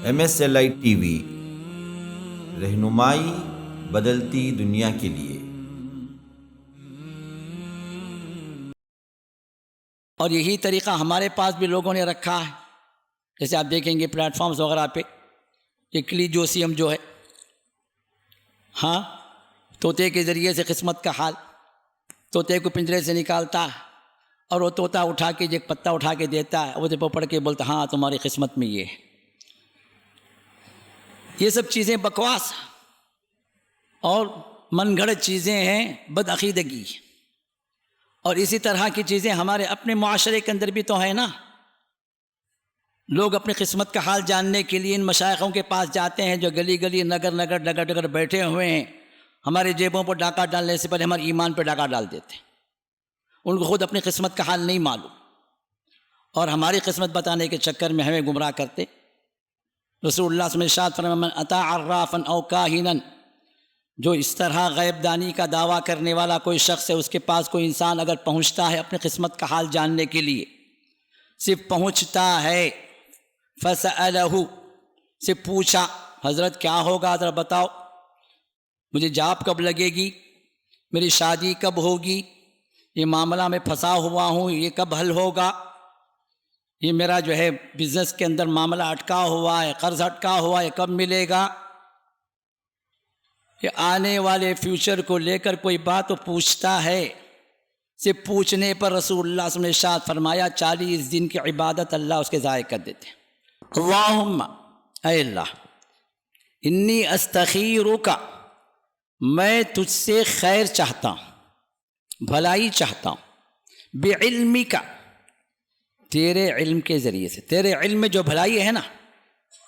MSLI TV، رہنمائی بدلتی دنیا کے لیے۔ اور یہی طریقہ ہمارے پاس بھی لوگوں نے رکھا ہے، جیسے آپ دیکھیں گے پلیٹ فارمز وغیرہ پہ یہ کلی جوسیم جو ہے، ہاں طوطے کے ذریعے سے قسمت کا حال، طوطے کو پنجرے سے نکالتا ہے اور وہ طوطا اٹھا کے ایک پتا اٹھا کے دیتا ہے، وہ جب پڑھ کے بولتا ہاں تمہاری قسمت میں یہ ہے۔ یہ سب چیزیں بکواس اور من گھڑت چیزیں ہیں، بدعقیدگی، اور اسی طرح کی چیزیں ہمارے اپنے معاشرے کے اندر بھی تو ہیں نا۔ لوگ اپنی قسمت کا حال جاننے کے لیے ان مشائخوں کے پاس جاتے ہیں جو گلی گلی نگر نگر ڈگر ڈگر بیٹھے ہوئے ہیں، ہمارے جیبوں پر ڈاکہ ڈالنے سے پہلے ہمارے ایمان پہ ڈاکہ ڈال دیتے ہیں۔ ان کو خود اپنی قسمت کا حال نہیں معلوم، اور ہماری قسمت بتانے کے چکر میں ہمیں گمراہ کرتے۔ رسول اللہ صلی اللہ علیہ وسلم ارشاد فرمایا من اتی عرافا او کاہنا، جو اس طرح غیب دانی کا دعویٰ کرنے والا کوئی شخص ہے، اس کے پاس کوئی انسان اگر پہنچتا ہے اپنی قسمت کا حال جاننے کے لیے، صرف پہنچتا ہے، فسألہ، سے پوچھا حضرت کیا ہوگا ذرا بتاؤ، مجھے جاب کب لگے گی، میری شادی کب ہوگی، یہ معاملہ میں پھنسا ہوا ہوں یہ کب حل ہوگا، یہ میرا جو ہے بزنس کے اندر معاملہ اٹکا ہوا ہے، قرض اٹکا ہوا ہے، کب ملے گا، یہ آنے والے فیوچر کو لے کر کوئی بات تو پوچھتا ہے۔ سے پوچھنے پر رسول اللہ صلی اللہ علیہ وسلم نے ارشاد فرمایا 40 دن کی عبادت اللہ اس کے ضائع کر دیتے ہیں۔ اللہم، اے اللہ، انی استخیرک، میں تجھ سے خیر چاہتا ہوں، بھلائی چاہتا ہوں، بعلمک، تیرے علم کے ذریعے سے، تیرے علم میں جو بھلائی ہے نا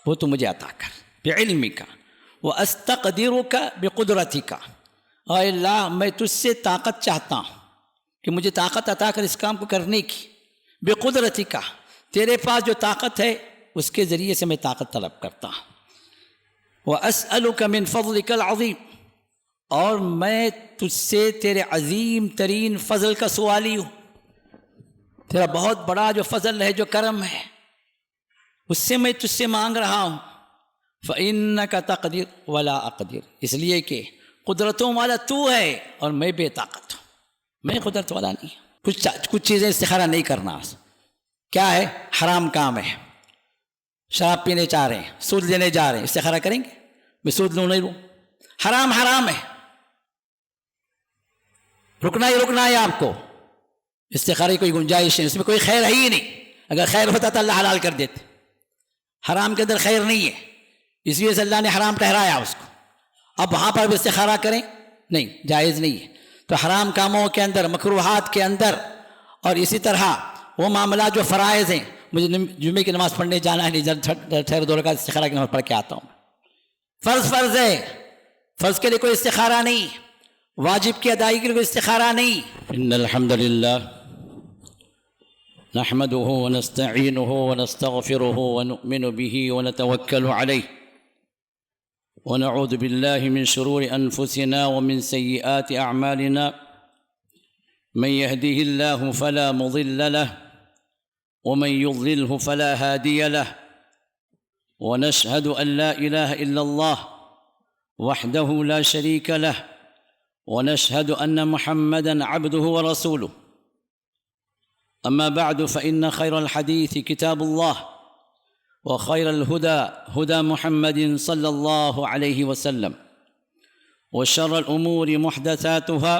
وہ تو مجھے عطا کر، بعلمک، واستقدرک بقدرتک، اے اللہ میں تجھ سے طاقت چاہتا ہوں کہ مجھے طاقت عطا کر اس کام کو کرنے کی، بقدرتک، تیرے پاس جو طاقت ہے اس کے ذریعے سے میں طاقت طلب کرتا ہوں، واسألک من فضلک العظیم، اور میں تجھ سے تیرے عظیم ترین فضل کا سوالی ہوں، تیرا بہت بڑا جو فضل ہے جو کرم ہے اس سے میں تجھ سے مانگ رہا ہوں، فإنک تقدر ولا اقدر، اس لیے کہ قدرتوں والا تو ہے اور میں بے طاقت ہوں، میں قدرت والا نہیں ہوں۔ کچھ چیزیں استخارہ نہیں کرنا، کیا ہے، حرام کام ہے، شراب پینے چاہ رہے ہیں، سود لینے جا رہے ہیں، استخارہ کریں گے میں سود لوں نہیں لوں، حرام حرام ہے، رکنا ہی رکنا ہے آپ کو، استخارے کی کوئی گنجائش نہیں، اس میں کوئی خیر ہے ہی نہیں، اگر خیر ہوتا تو اللہ حلال کر دیتے، حرام کے اندر خیر نہیں ہے، اس لیے سے اللہ نے حرام ٹھہرایا اس کو، اب وہاں پر بھی استخارہ کریں نہیں، جائز نہیں ہے۔ تو حرام کاموں کے اندر، مکروہات کے اندر، اور اسی طرح وہ معاملات جو فرائض ہیں، مجھے جمعے کی نماز پڑھنے جانا ہے، نہیں ٹھہر 2 رکعت استخارہ کی نماز پڑھ کے آتا ہوں، فرض ہے، فرض کے لیے کوئی استخارہ نہیں، واجب کی ادائیگی کے لیے کوئی استخارہ نہیں۔ ان الحمد للہ نحمده ونستعینه ونستغفره ونؤمن به ونتوکل علیہ ونعوذ باللہ من شرور انفسنا ومن سیئات اعمالنا، من يهده الله فلا مضل له ومن يضلله فلا هادي له، ونشهد أن لا إله إلا الله وحده لا شريك له، ونشهد أن محمدًا عبده ورسوله، أما بعد فإن خير الحديث كتاب الله، وخير الهدى هدى محمد صلى الله عليه وسلم، وشر الأمور محدثاتها،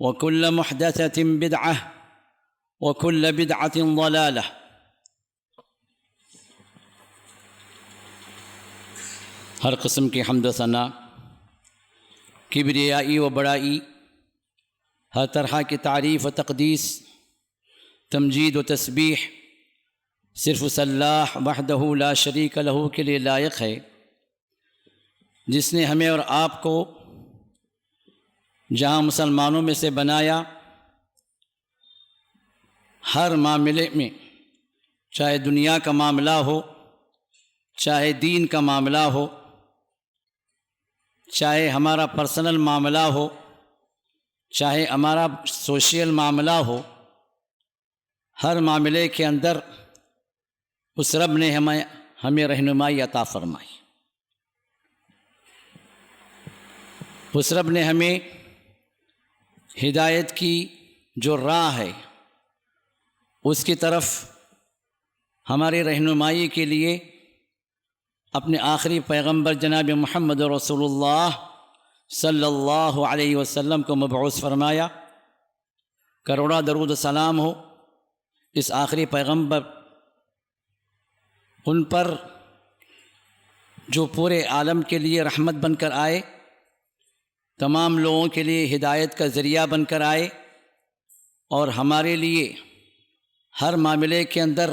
وكل محدثة بدعة، وكل بدعة ضلالة۔ ہر قسم کی حمد و ثنا، کبریائی و بڑائی، ہر طرح کی تعریف و تقدیس، تمجید و تسبیح صرف اس اللہ وحدہ لا شریک لہ کے لیے لائق ہے، جس نے ہمیں اور آپ کو جہاں مسلمانوں میں سے بنایا، ہر معاملے میں، چاہے دنیا کا معاملہ ہو، چاہے دین کا معاملہ ہو، چاہے ہمارا پرسنل معاملہ ہو، چاہے ہمارا سوشل معاملہ ہو، ہر معاملے کے اندر اس رب نے ہمیں رہنمائی عطا فرمائی۔ اس رب نے ہمیں ہدایت کی جو راہ ہے اس کی طرف ہماری رہنمائی کے لیے اپنے آخری پیغمبر جناب محمد رسول اللہ صلی اللہ علیہ وسلم کو مبعوث فرمایا۔ کروڑا درود و سلام ہو اس آخری پیغمبر ان پر جو پورے عالم کے لیے رحمت بن کر آئے، تمام لوگوں کے لیے ہدایت کا ذریعہ بن کر آئے، اور ہمارے لیے ہر معاملے کے اندر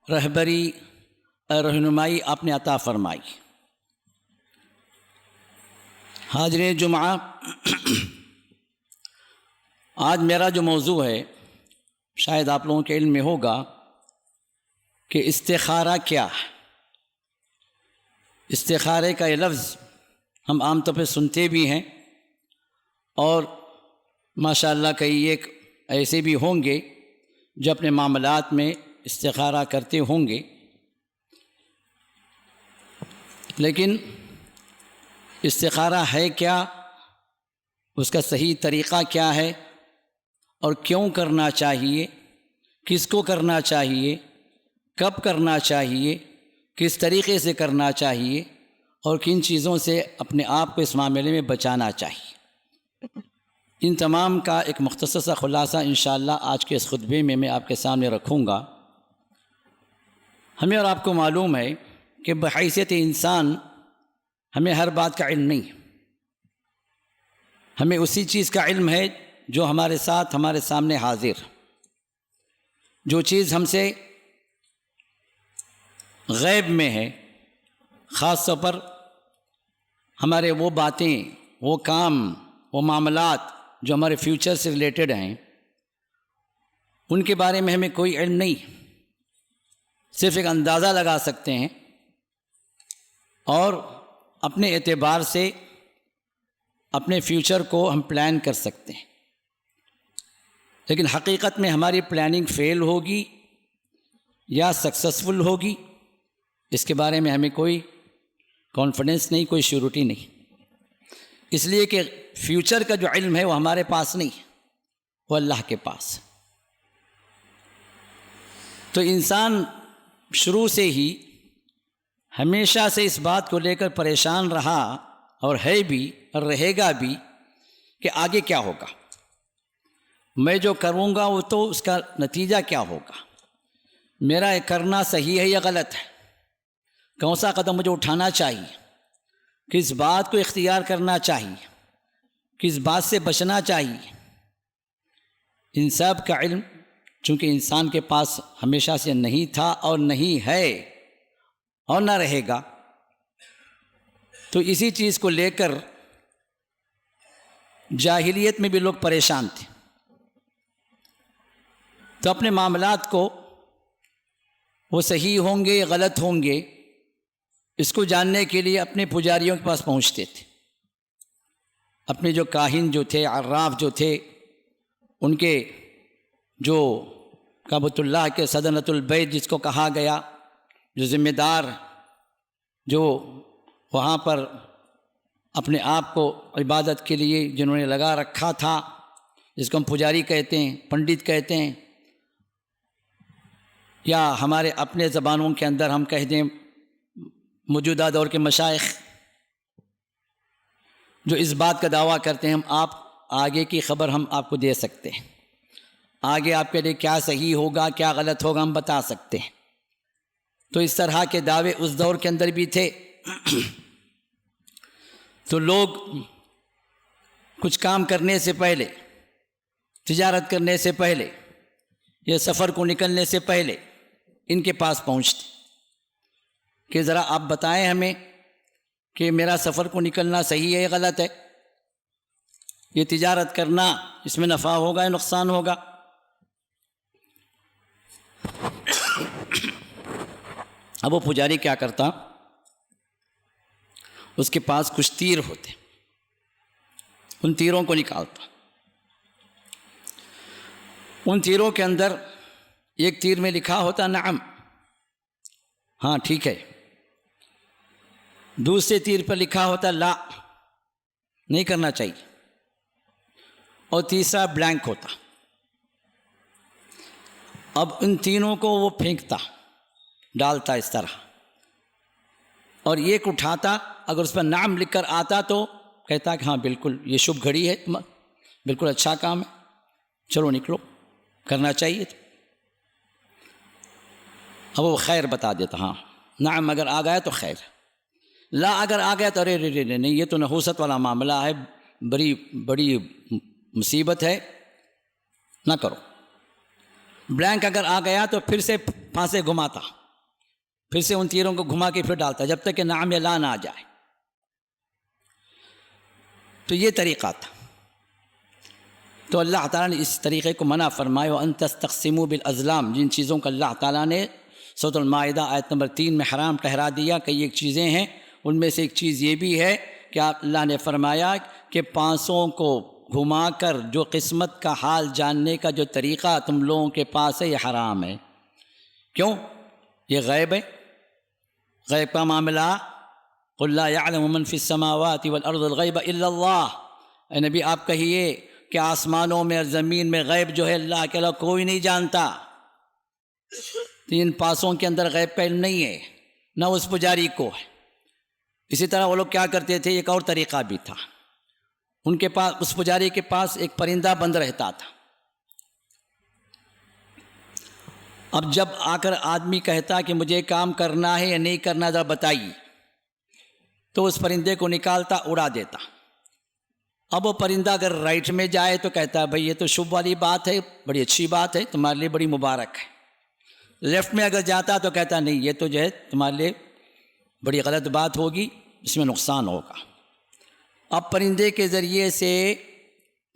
رہبری اور رہنمائی آپ نے عطا فرمائی۔ حاضرین جمعہ، آج میرا جو موضوع ہے شاید آپ لوگوں کے علم میں ہوگا کہ استخارہ کیا ہے۔ استخارے کا یہ لفظ ہم عام طور پہ سنتے بھی ہیں، اور ماشاءاللہ کئی ایک ایسے بھی ہوں گے جو اپنے معاملات میں استخارہ کرتے ہوں گے، لیکن استخارہ ہے کیا، اس کا صحیح طریقہ کیا ہے، اور کیوں کرنا چاہیے، کس کو کرنا چاہیے، کب کرنا چاہیے، کس طریقے سے کرنا چاہیے، اور کن چیزوں سے اپنے آپ کو اس معاملے میں بچانا چاہیے، ان تمام کا ایک مختصر سا خلاصہ انشاءاللہ آج کے اس خطبے میں آپ کے سامنے رکھوں گا۔ ہمیں اور آپ کو معلوم ہے کہ بحیثیت انسان ہمیں ہر بات کا علم نہیں، ہمیں اسی چیز کا علم ہے جو ہمارے ساتھ ہمارے سامنے حاضر، جو چیز ہم سے غیب میں ہے، خاص طور پر ہمارے وہ باتیں، وہ کام، وہ معاملات جو ہمارے فیوچر سے ریلیٹڈ ہیں، ان کے بارے میں ہمیں کوئی علم نہیں، صرف ایک اندازہ لگا سکتے ہیں اور اپنے اعتبار سے اپنے فیوچر کو ہم پلان کر سکتے ہیں، لیکن حقیقت میں ہماری پلاننگ فیل ہوگی یا سکسیسفل ہوگی اس کے بارے میں ہمیں کوئی کانفیڈنس نہیں، کوئی شیورٹی نہیں، اس لیے کہ فیوچر کا جو علم ہے وہ ہمارے پاس نہیں، وہ اللہ کے پاس۔ تو انسان شروع سے ہی ہمیشہ سے اس بات کو لے کر پریشان رہا، اور ہے بھی اور رہے گا بھی، کہ آگے کیا ہوگا، میں جو کروں گا وہ تو اس کا نتیجہ کیا ہوگا، میرا یہ کرنا صحیح ہے یا غلط ہے، کون سا قدم مجھے اٹھانا چاہیے، کس بات کو اختیار کرنا چاہیے، کس بات سے بچنا چاہیے، ان سب کا علم چونکہ انسان کے پاس ہمیشہ سے نہیں تھا اور نہیں ہے اور نہ رہے گا، تو اسی چیز کو لے کر جاہلیت میں بھی لوگ پریشان تھے، تو اپنے معاملات کو وہ صحیح ہوں گے یا غلط ہوں گے اس کو جاننے کے لیے اپنے پجاریوں کے پاس پہنچتے تھے، اپنے جو کاہن جو تھے، عراف جو تھے، ان کے جو کعبۃ اللہ کے صدنۃ البیت جس کو کہا گیا، جو ذمہ دار، جو وہاں پر اپنے آپ کو عبادت کے لیے جنہوں نے لگا رکھا تھا، جس کو ہم پجاری کہتے ہیں، پنڈت کہتے ہیں، یا ہمارے اپنے زبانوں کے اندر ہم کہہ دیں موجودہ دور کے مشائخ، جو اس بات کا دعویٰ کرتے ہیں ہم آپ آگے کی خبر ہم آپ کو دے سکتے ہیں، آگے آپ کے لیے کیا صحیح ہوگا کیا غلط ہوگا ہم بتا سکتے ہیں، تو اس طرح کے دعوے اس دور کے اندر بھی تھے۔ تو لوگ کچھ کام کرنے سے پہلے، تجارت کرنے سے پہلے یا سفر کو نکلنے سے پہلے ان کے پاس پہنچتے کہ ذرا آپ بتائیں ہمیں کہ میرا سفر کو نکلنا صحیح ہے یا غلط ہے، یہ تجارت کرنا اس میں نفع ہوگا یا نقصان ہوگا۔ اب وہ پجاری کیا کرتا، اس کے پاس کچھ تیر ہوتے، ان تیروں کو نکالتا، ان تیروں کے اندر ایک تیر میں لکھا ہوتا نعم، ہاں ٹھیک ہے، دوسرے تیر پر لکھا ہوتا لا، نہیں کرنا چاہیے، اور تیسرا بلینک ہوتا. اب ان تینوں کو وہ پھینکتا، ڈالتا اس طرح، اور ایک اٹھاتا، اگر اس پر نعم لکھ کر آتا تو کہتا کہ ہاں بالکل یہ شبھ گھڑی ہے، بالکل اچھا کام ہے، چلو نکلو، کرنا چاہیے تھا. اب وہ خیر بتا دیتا، ہاں نعم اگر آ گیا تو خیر، لا اگر آ گیا تو ارے رے نہیں، یہ تو نحوست والا معاملہ ہے، بڑی مصیبت ہے، نہ کرو. بلینک اگر آ گیا تو پھر سے پھانسے گھماتا، پھر سے ان تیروں کو گھما کے پھر ڈالتا، جب تک کہ نعم یا لا نہ آ جائے. تو یہ طریقہ تھا. تو اللہ تعالیٰ نے اس طریقے کو منع فرمایا، وَأَن تَسْتَقْسِمُوا بِالْأَزْلَامِ، جن چیزوں کا اللہ تعالیٰ نے سورۃ المائدہ آیت نمبر 3 میں حرام ٹھہرا دیا. کئی ایک چیزیں ہیں، ان میں سے ایک چیز یہ بھی ہے کہ اللہ نے فرمایا کہ پانسوں کو گھما کر جو قسمت کا حال جاننے کا جو طریقہ تم لوگوں کے پاس ہے، یہ حرام ہے. کیوں؟ یہ غیب ہے، غیب کا معاملہ. قُلْ لَا يَعْلَمُ مَنْ فِي السَّمَاوَاتِ وَالْأَرْضِ الْغَيْبَ إِلَّا اللَّهُ. اے نبی آپ کہیے کہ آسمانوں میں اور زمین میں غیب جو ہے اللہ کے علاوہ کوئی نہیں جانتا. تین پاسوں کے اندر غیب کا علم نہیں ہے، نہ اس پجاری کو ہے. اسی طرح وہ لوگ کیا کرتے تھے، ایک اور طریقہ بھی تھا. ان کے پاس، اس پجاری کے پاس ایک پرندہ بند رہتا تھا. اب جب آ کر آدمی کہتا کہ مجھے کام کرنا ہے یا نہیں کرنا ذرا بتائیے، تو اس پرندے کو نکالتا، اڑا دیتا. اب وہ پرندہ اگر رائٹ میں جائے تو کہتا ہے بھئی یہ تو شبھ والی بات ہے، بڑی اچھی بات ہے، تمہارے لیے بڑی مبارک ہے. لیفٹ میں اگر جاتا تو کہتا نہیں، یہ تو جو ہے تمہارے لیے بڑی غلط بات ہوگی، اس میں نقصان ہوگا. اب پرندے کے ذریعے سے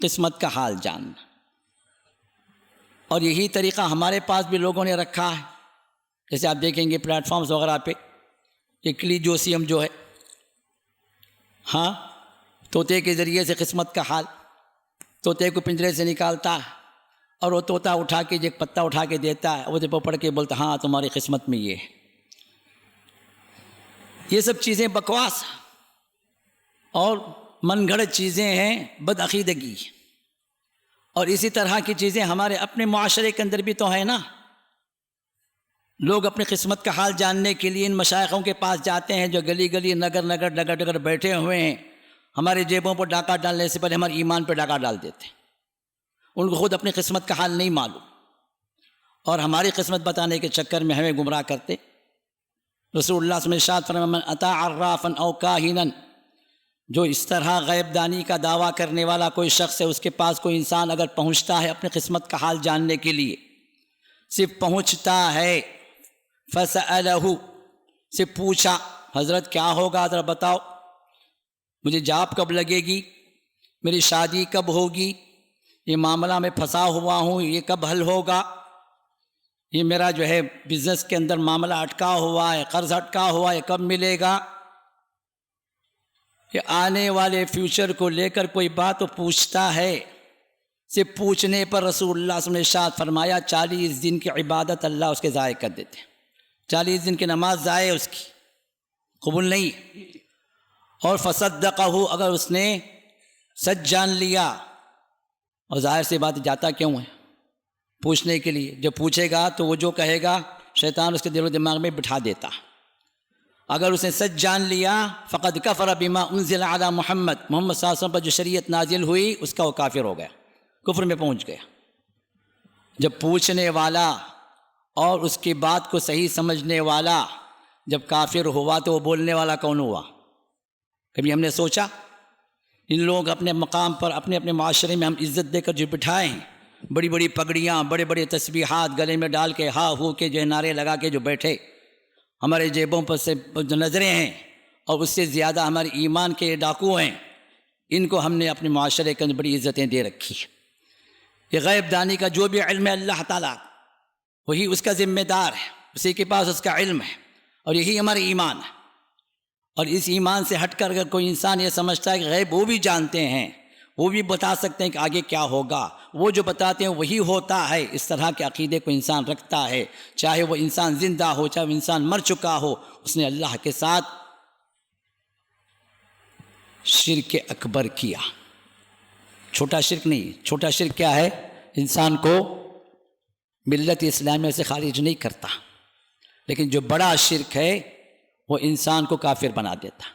قسمت کا حال جاننا. اور یہی طریقہ ہمارے پاس بھی لوگوں نے رکھا ہے. جیسے آپ دیکھیں گے پلیٹ فارمز وغیرہ پہ، یہ کلی جوسیم جو ہے، ہاں طوطے کے ذریعے سے قسمت کا حال، طوطے کو پنجرے سے نکالتا ہے اور وہ طوطا اٹھا کے ایک پتا اٹھا کے دیتا ہے، وہ جب پڑھ کے بولتا ہاں تمہاری قسمت میں یہ ہے. یہ سب چیزیں بکواس اور من گھڑت چیزیں ہیں، بدعقیدگی. اور اسی طرح کی چیزیں ہمارے اپنے معاشرے کے اندر بھی تو ہے نا. لوگ اپنی قسمت کا حال جاننے کے لیے ان مشائخوں کے پاس جاتے ہیں جو گلی گلی نگر نگر ڈگر ڈگر بیٹھے ہوئے ہیں. ہمارے جیبوں پر ڈاکہ ڈالنے سے پہلے ہمارے ایمان پہ ڈاکہ ڈال دیتے ہیں. ان کو خود اپنی قسمت کا حال نہیں معلوم، اور ہماری قسمت بتانے کے چکر میں ہمیں گمراہ کرتے. رسول اللہ صلی اللہ علیہ وسلم ارشاد فرمایا من اتی عرافا او کاہنا، جو اس طرح غیب دانی کا دعویٰ کرنے والا کوئی شخص ہے، اس کے پاس کوئی انسان اگر پہنچتا ہے اپنی قسمت کا حال جاننے کے لیے، صرف پہنچتا ہے، فسألہ، سے پوچھا حضرت کیا ہوگا ذرا بتاؤ، مجھے جاب کب لگے گی، میری شادی کب ہوگی، یہ معاملہ میں پھنسا ہوا ہوں یہ کب حل ہوگا، یہ میرا جو ہے بزنس کے اندر معاملہ اٹکا ہوا ہے، قرض اٹکا ہوا ہے، کب ملے گا. کہ آنے والے فیوچر کو لے کر کوئی بات پوچھتا ہے، سے پوچھنے پر رسول اللہ صلی اللہ علیہ وسلم نے ارشاد فرمایا 40 دن کی عبادت اللہ اس کے ضائع کر دیتے ہیں. 40 دن کی نماز ضائع اس کی، قبول نہیں. اور فصدقہ، اگر اس نے سچ جان لیا، اور ظاہر سی بات جاتا کیوں ہے پوچھنے کے لیے، جب پوچھے گا تو وہ جو کہے گا شیطان اس کے دل و دماغ میں بٹھا دیتا. اگر اس نے سچ جان لیا فقد کفر بما انزل علی محمد صلی اللہ علیہ وسلم پر جو شریعت نازل ہوئی اس کا وہ کافر ہو گیا، کفر میں پہنچ گیا. جب پوچھنے والا اور اس کی بات کو صحیح سمجھنے والا جب کافر ہوا تو وہ بولنے والا کون ہوا؟ کبھی ہم نے سوچا؟ ان لوگ اپنے مقام پر اپنے اپنے معاشرے میں ہم عزت دے کر جو بٹھائے ہیں، بڑی بڑی پگڑیاں، بڑے بڑے تسبیحات گلے میں ڈال کے ہا ہو کے جو نعرے لگا کے جو بیٹھے، ہمارے جیبوں پر سے جو نظریں ہیں اور اس سے زیادہ ہمارے ایمان کے ڈاکو ہیں، ان کو ہم نے اپنے معاشرے کے اندر بڑی عزتیں دے رکھی. یہ غیب دانی کا جو بھی علم ہے اللہ تعالیٰ وہی اس کا ذمہ دار ہے، اسی کے پاس اس کا علم ہے، اور یہی ہمارا ایمان ہے. اور اس ایمان سے ہٹ کر اگر کوئی انسان یہ سمجھتا ہے کہ غیب وہ بھی جانتے ہیں، وہ بھی بتا سکتے ہیں کہ آگے کیا ہوگا، وہ جو بتاتے ہیں وہی ہوتا ہے۔ اس طرح کے عقیدے کو انسان رکھتا ہے، چاہے وہ انسان زندہ ہو، چاہے وہ انسان مر چکا ہو، اس نے اللہ کے ساتھ شرک اکبر کیا، چھوٹا شرک نہیں۔ چھوٹا شرک کیا ہے؟ انسان کو ملت اسلامیہ سے خارج نہیں کرتا، لیکن جو بڑا شرک ہے وہ انسان کو کافر بنا دیتا۔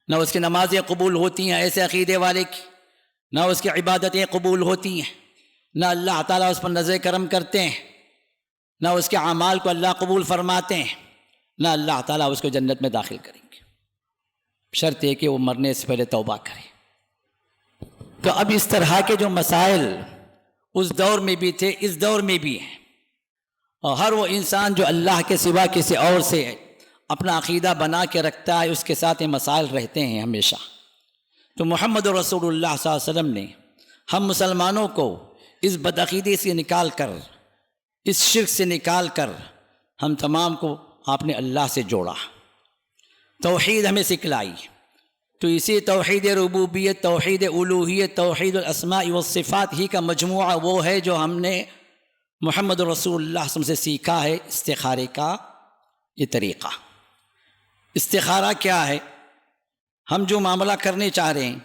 نہ اس کی نمازیں قبول ہوتی ہیں ایسے عقیدے والے کی، نہ اس کی عبادتیں قبول ہوتی ہیں، نہ اللہ تعالیٰ اس پر نظر کرم کرتے ہیں، نہ اس کے اعمال کو اللہ قبول فرماتے ہیں، نہ اللہ تعالیٰ اس کو جنت میں داخل کریں گے۔ شرط ہے کہ وہ مرنے سے پہلے توبہ کرے۔ تو اب اس طرح کے جو مسائل اس دور میں بھی تھے، اس دور میں بھی ہیں، اور ہر وہ انسان جو اللہ کے سوا کسی اور سے اپنا عقیدہ بنا کے رکھتا ہے، اس کے ساتھ یہ مسائل رہتے ہیں ہمیشہ۔ تو محمد رسول اللہ صلی اللہ علیہ وسلم نے ہم مسلمانوں کو اس بدعقیدی سے نکال کر، اس شرک سے نکال کر ہم تمام کو آپ نے اللہ سے جوڑا، توحید ہمیں سکھلائی۔ تو اسی توحید ربوبیت، توحید الوہیت، توحید الاسماء والصفات ہی کا مجموعہ وہ ہے جو ہم نے محمد رسول اللہ صلی اللہ علیہ وسلم سے سیکھا ہے، استخارے کا یہ طریقہ۔ استخارہ کیا ہے؟ ہم جو معاملہ کرنے چاہ رہے ہیں،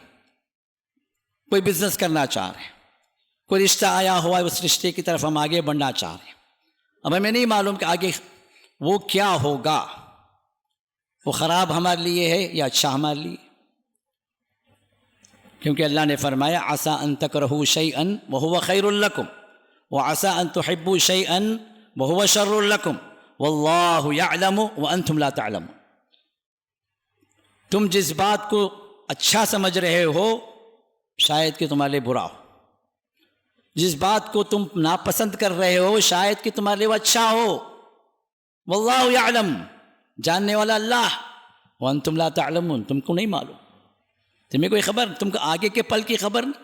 کوئی بزنس کرنا چاہ رہے ہیں، کوئی رشتہ آیا ہوا ہے، اس رشتے کی طرف ہم آگے بڑھنا چاہ رہے ہیں، اب ہمیں نہیں معلوم کہ آگے وہ کیا ہوگا، وہ خراب ہمارے لیے ہے یا اچھا ہمارے لیے، کیونکہ اللہ نے فرمایا عسیٰ ان تکرہوا شیئا وہو خیر لکم وعسیٰ ان تحبوا شیئا وہو شر لکم واللہ یعلم وانتم لا تعلمون۔ تم جس بات کو اچھا سمجھ رہے ہو شاید کہ تمہارے لیے برا ہو، جس بات کو تم ناپسند کر رہے ہو شاید کہ تمہارے لیے وہ اچھا ہو۔ واللہ یعلم، جاننے والا اللہ، وانتم لا تعلمون، تم کو نہیں معلوم، تمہیں کوئی خبر، تم کو آگے کے پل کی خبر نہیں،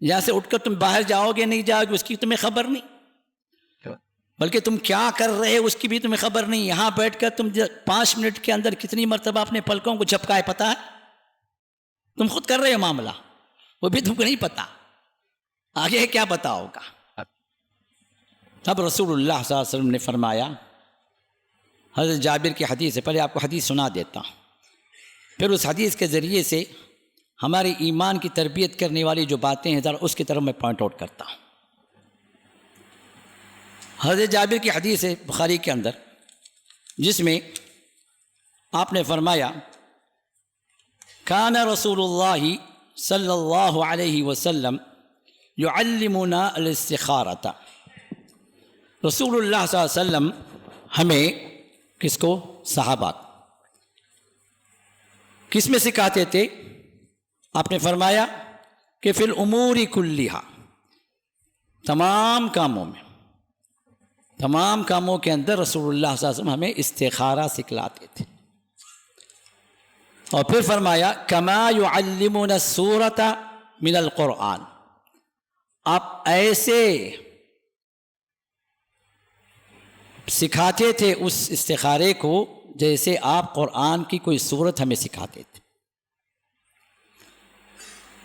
یہاں سے اٹھ کر تم باہر جاؤ گے نہیں جاؤ گے اس کی تمہیں خبر نہیں، بلکہ تم کیا کر رہے ہو اس کی بھی تمہیں خبر نہیں۔ یہاں بیٹھ کر تم 5 منٹ کے اندر کتنی مرتبہ اپنے پلکوں کو جھپکائے پتہ ہے؟ تم خود کر رہے ہو معاملہ، وہ بھی تم کو نہیں پتا، آگے کیا پتا ہوگا۔ تب رسول اللہ صلی اللہ علیہ وسلم نے فرمایا، حضرت جابر کی حدیث ہے، پہلے آپ کو حدیث سنا دیتا ہوں، پھر اس حدیث کے ذریعے سے ہمارے ایمان کی تربیت کرنے والی جو باتیں ہیں ذرا اس کی طرف میں پوائنٹ آؤٹ کرتا ہوں۔ حضرت جابر کی حدیث ہے بخاری کے اندر، جس میں آپ نے فرمایا کان رسول اللہ صلی اللہ علیہ وسلم یعلمنا الاستخارۃ، رسول اللہ صلی اللہ علیہ وسلم ہمیں کس کو؟ صحابہ کس میں سکھاتے تھے؟ آپ نے فرمایا کہ فی الامور کلھا، تمام کاموں میں، تمام کاموں کے اندر رسول اللہ صلی اللہ علیہ وسلم ہمیں استخارہ سکھلاتے تھے۔ اور پھر فرمایا کما یعلمنا السورۃ من القرآن، آپ ایسے سکھاتے تھے اس استخارے کو جیسے آپ قرآن کی کوئی سورت ہمیں سکھاتے تھے۔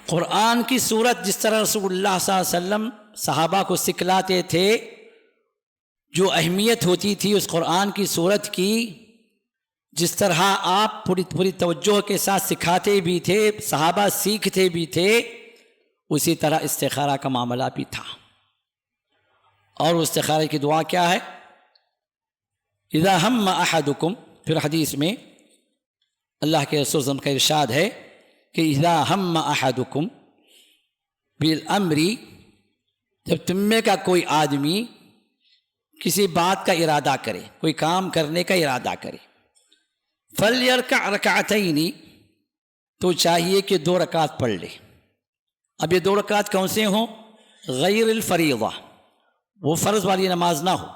قرآن کی سورت جس طرح رسول اللہ صلی اللہ علیہ وسلم صحابہ کو سکھلاتے تھے، جو اہمیت ہوتی تھی اس قرآن کی سورت کی، جس طرح آپ پوری توجہ کے ساتھ سکھاتے بھی تھے، صحابہ سیکھتے بھی تھے، اسی طرح استخارہ کا معاملہ بھی تھا۔ اور استخارے کی دعا کیا ہے؟ اذا ہم احدکم، پھر حدیث میں اللہ کے رسول صلی اللہ علیہ وسلم کا ارشاد ہے کہ اذا ہم احدکم بالامر، جب تم میں کا کوئی آدمی کسی بات کا ارادہ کرے، کوئی کام کرنے کا ارادہ کرے، فلیرکع رکعتین، تو چاہیے کہ 2 رکعت پڑھ لے۔ اب یہ 2 رکعت کون سے ہوں؟ غیر الفریضہ، وہ فرض والی نماز نہ ہو،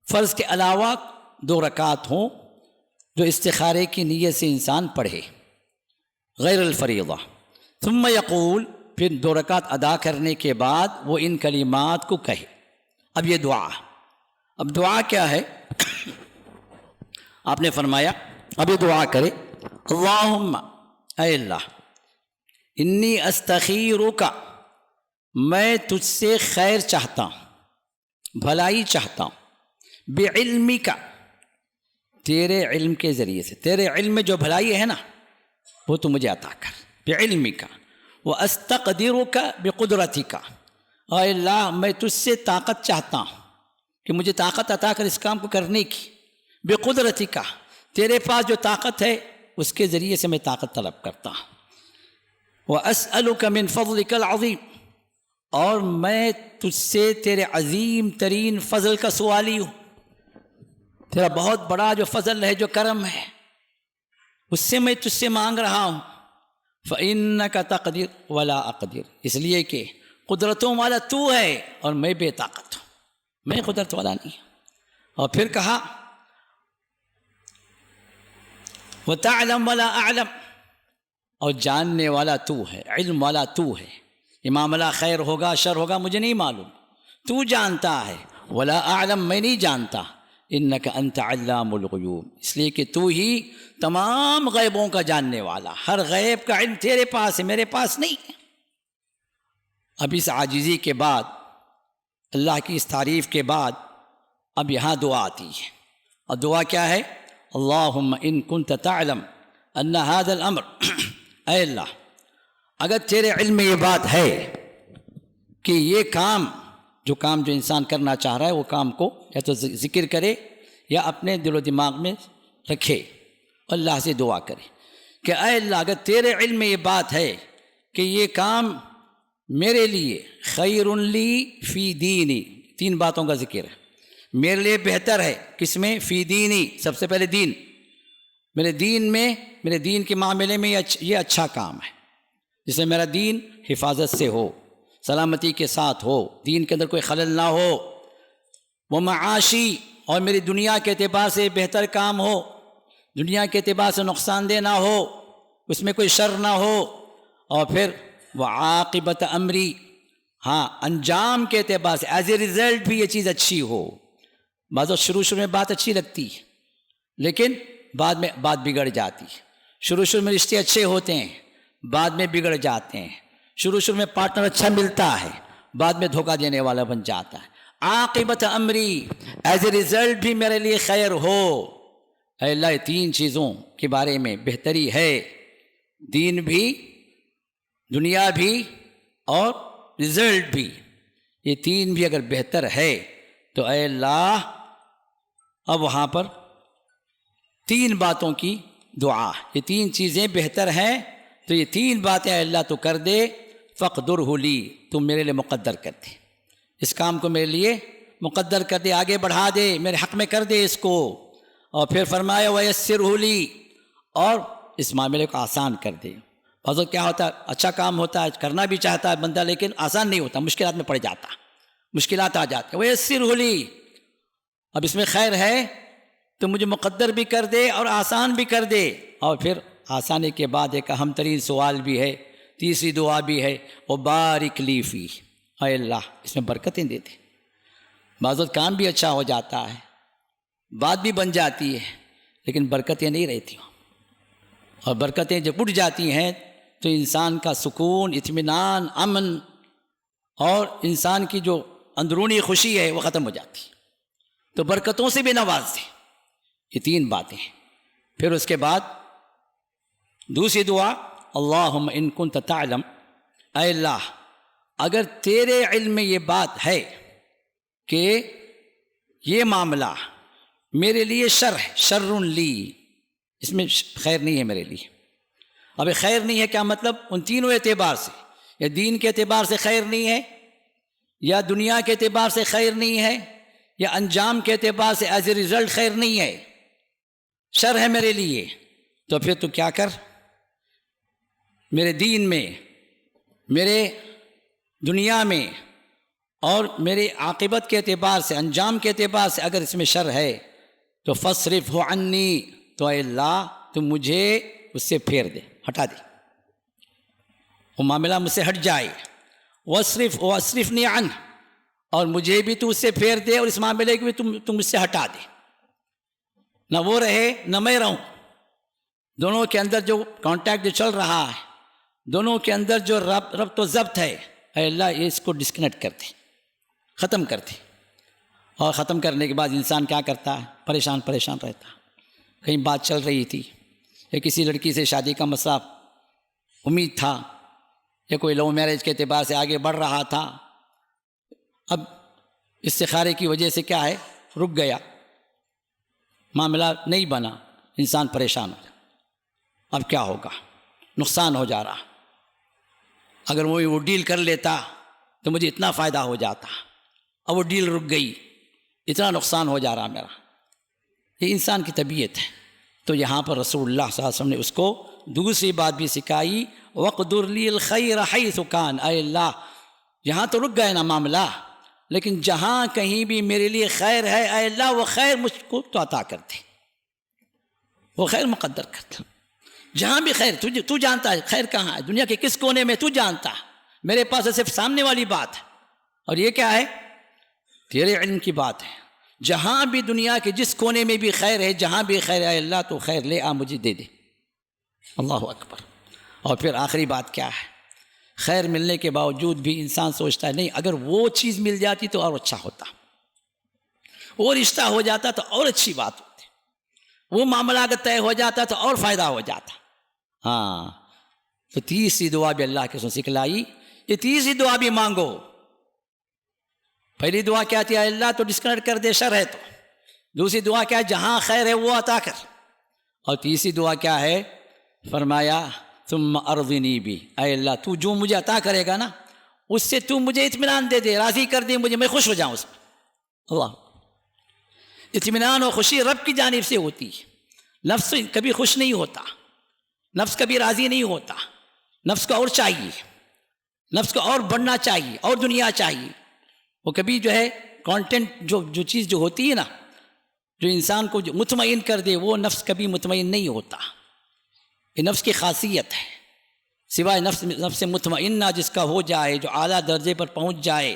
فرض کے علاوہ 2 رکعت ہوں جو استخارے کی نیت سے انسان پڑھے، غیر الفریضہ۔ ثم یقول، پھر 2 رکعت ادا کرنے کے بعد وہ ان کلمات کو کہے۔ اب یہ دعا، اب دعا کیا ہے؟ آپ نے فرمایا اب یہ دعا کرے، اللہم، اے اللہ، انی استخیرک، میں تجھ سے خیر چاہتا ہوں، بھلائی چاہتا ہوں، بعلمک، تیرے علم کے ذریعے سے، تیرے علم میں جو بھلائی ہے نا وہ تو مجھے عطا کر، بعلمک، واستقدرک بقدرتک، اے اللہ میں تجھ سے طاقت چاہتا ہوں کہ مجھے طاقت عطا کر اس کام کو کرنے کی، بقدرتک، تیرے پاس جو طاقت ہے اس کے ذریعے سے میں طاقت طلب کرتا ہوں، واسألک من فضلک العظیم، اور میں تجھ سے تیرے عظیم ترین فضل کا سوالی ہوں، تیرا بہت بڑا جو فضل ہے، جو کرم ہے، اس سے میں تجھ سے مانگ رہا ہوں، فإنک تقدر ولا اقدر، اس لیے کہ قدرتوں والا تو ہے اور میں بے طاقت ہوں، میں قدرت والا نہیں۔ اور پھر کہا وتعلم ولا اعلم، اور جاننے والا تو ہے، علم والا تو ہے، یہ معاملہ خیر ہوگا شر ہوگا مجھے نہیں معلوم، تو جانتا ہے، ولا اعلم، میں نہیں جانتا، انک انت علام الغیوب، اس لیے کہ تو ہی تمام غیبوں کا جاننے والا، ہر غیب کا علم تیرے پاس ہے، میرے پاس نہیں ہے۔ اب اس عاجزی کے بعد، اللہ کی اس تعریف کے بعد، اب یہاں دعا آتی ہے، اور دعا کیا ہے؟ اللہم ان کنت تعلم ان هذا الامر، اے اللہ اگر تیرے علم میں یہ بات ہے کہ یہ کام جو انسان کرنا چاہ رہا ہے وہ کام کو یا تو ذکر کرے یا اپنے دل و دماغ میں رکھے، اللہ سے دعا کرے کہ اے اللہ اگر تیرے علم میں یہ بات ہے کہ یہ کام میرے لیے خیر لی فی دینی، تین باتوں کا ذکر ہے، میرے لیے بہتر ہے، کس میں؟ فی دینی، سب سے پہلے دین، میرے دین میں، میرے دین کے معاملے میں یہ اچھا کام ہے، جس میں میرا دین حفاظت سے ہو، سلامتی کے ساتھ ہو، دین کے اندر کوئی خلل نہ ہو، وہ معاشی، اور میری دنیا کے اعتبار سے بہتر کام ہو، دنیا کے اعتبار سے نقصان دہ نہ ہو، اس میں کوئی شر نہ ہو، اور پھر وہ عاقبت امری، ہاں انجام کے اعتبار سے ایز اے ریزلٹ بھی یہ چیز اچھی ہو۔ بعض وقت شروع میں بات اچھی لگتی ہے لیکن بعد میں بات بگڑ جاتی ہے، شروع میں رشتے اچھے ہوتے ہیں بعد میں بگڑ جاتے ہیں، شروع میں پارٹنر اچھا ملتا ہے بعد میں دھوکہ دینے والا بن جاتا ہے، عاقبت امری، ایز اے ریزلٹ بھی میرے لیے خیر ہو۔ اے اللہ یہ تین چیزوں کے بارے میں بہتری ہے، دین بھی، دنیا بھی، اور رزلٹ بھی، یہ تین بھی اگر بہتر ہے تو اے اللہ اب وہاں پر تین باتوں کی دعا، یہ تین چیزیں بہتر ہیں تو یہ تین باتیں اے اللہ تو کر دے، فقدرہ لی، تم میرے لیے مقدر کر دے، اس کام کو میرے لیے مقدر کر دے، آگے بڑھا دے، میرے حق میں کر دے اس کو۔ اور پھر فرمایا ویسرہ لی، اور اس معاملے کو آسان کر دے۔ حضرت کیا ہوتا ہے، اچھا کام ہوتا ہے، کرنا بھی چاہتا ہے بندہ لیکن آسان نہیں ہوتا، مشکلات میں پڑ جاتا، مشکلات آ جاتی ہیں، ویسرہ لی، اب اس میں خیر ہے تو مجھے مقدر بھی کر دے اور آسان بھی کر دے۔ اور پھر آسانی کے بعد ایک اہم ترین سوال بھی ہے، تیسری دعا بھی ہے، وبارک لی فی، اے اللہ اس میں برکتیں دے دے۔ بعض وقت کام بھی اچھا ہو جاتا ہے، بات بھی بن جاتی ہے لیکن برکتیں نہیں رہتی، اور برکتیں جب اٹھ جاتی ہیں تو انسان کا سکون، اطمینان، امن اور انسان کی جو اندرونی خوشی ہے وہ ختم ہو جاتی ہے۔ تو برکتوں سے بھی نواز دے، یہ تین باتیں ہیں۔ پھر اس کے بعد دوسری دعا، اللہم ان کنت تعلم، اے اللہ اگر تیرے علم میں یہ بات ہے کہ یہ معاملہ میرے لیے شر ہے، شر لی، اس میں خیر نہیں ہے میرے لیے۔ اب خیر نہیں ہے کیا مطلب؟ ان تینوں اعتبار سے، یا دین کے اعتبار سے خیر نہیں ہے، یا دنیا کے اعتبار سے خیر نہیں ہے، یا انجام کے اعتبار سے ایز اے ریزلٹ خیر نہیں ہے، شر ہے میرے لیے، تو پھر تو کیا کر، میرے دین میں، میرے دنیا میں، اور میرے عاقبت کے اعتبار سے، انجام کے اعتبار سے اگر اس میں شر ہے تو فاصرفہ عنی، تو اے اللہ تم مجھے اس سے پھیر دے، ہٹا دے، وہ معاملہ مجھ سے ہٹ جائے، واصرفنی عنہ، اور مجھے بھی تو اس سے پھیر دے اور اس معاملے کو بھی تم مجھ سے ہٹا دے، نہ وہ رہے نہ میں رہوں، دونوں کے اندر جو کانٹیکٹ جو چل رہا ہے دونوں کے اندر جو ربط و ضبط ہے، اے اللہ یہ اس کو ڈسکنیکٹ کر دے، ختم کر دے۔ اور ختم کرنے کے بعد انسان کیا کرتا ہے؟ پریشان رہتا۔ کہیں بات چل رہی تھی یا کسی لڑکی سے شادی کا مسئلہ امید تھا یا کوئی لو میرج کے اعتبار سے آگے بڑھ رہا تھا، اب استخارے کی وجہ سے کیا ہے، رک گیا، معاملہ نہیں بنا، انسان پریشان ہو جائے۔ اب کیا ہوگا؟ نقصان ہو جا رہا، اگر وہ ڈیل کر لیتا تو مجھے اتنا فائدہ ہو جاتا، اب وہ ڈیل رک گئی، اتنا نقصان ہو جا رہا میرا۔ یہ انسان کی طبیعت ہے۔ تو یہاں پر رسول اللہ صلی اللہ علیہ وسلم نے اس کو دوسری بات بھی سکھائی، وَقْدُرْ لِي الْخَيْرَ حَيْثُ كَانَ، اے اللہ یہاں تو رک گئے نا معاملہ، لیکن جہاں کہیں بھی میرے لیے خیر ہے، اے اللہ وہ خیر مجھ کو تو عطا کر دے، وہ خیر مقدر کر دے۔ جہاں بھی خیر تو جانتا ہے خیر کہاں ہے، دنیا کے کس کونے میں تو جانتا ہے، میرے پاس صرف سامنے والی بات ہے، اور یہ کیا ہے؟ تیرے علم کی بات ہے۔ جہاں بھی دنیا کے جس کونے میں بھی خیر ہے، جہاں بھی خیر ہے، اللہ تو خیر لے آ مجھے دے دے۔ اللہ اکبر۔ اور پھر آخری بات کیا ہے؟ خیر ملنے کے باوجود بھی انسان سوچتا ہے نہیں، اگر وہ چیز مل جاتی تو اور اچھا ہوتا، وہ رشتہ ہو جاتا تو اور اچھی بات ہوتی، وہ معاملہ اگر طے ہو جاتا تو اور فائدہ ہو جاتا۔ ہاں، تو تیسری دعا بھی اللہ کے ساتھ سکھلائی، یہ تیسری دعا بھی مانگو۔ پہلی دعا کیا تھی؟ اللہ تو ڈسکنیکٹ کر دے شر ہے تو۔ دوسری دعا کیا ہے؟ جہاں خیر ہے وہ عطا کر۔ اور تیسری دعا کیا ہے؟ فرمایا ثم ارضنی بھی، اے اللہ تو جو مجھے عطا کرے گا نا اس سے تو مجھے اطمینان دے دے، راضی کر دے مجھے، میں خوش ہو جاؤں اس میں۔ اللہ، اطمینان اور خوشی رب کی جانب سے ہوتی ہے۔ نفس کبھی خوش نہیں ہوتا، نفس کبھی راضی نہیں ہوتا، نفس کو اور چاہیے، نفس کو اور بڑھنا چاہیے، اور دنیا چاہیے۔ وہ کبھی جو ہے کانٹینٹ جو چیز جو ہوتی ہے نا، جو انسان کو جو مطمئن کر دے، وہ نفس کبھی مطمئن نہیں ہوتا۔ یہ نفس کی خاصیت ہے، سوائے نفس مطمئنہ جس کا ہو جائے، جو اعلیٰ درجے پر پہنچ جائے،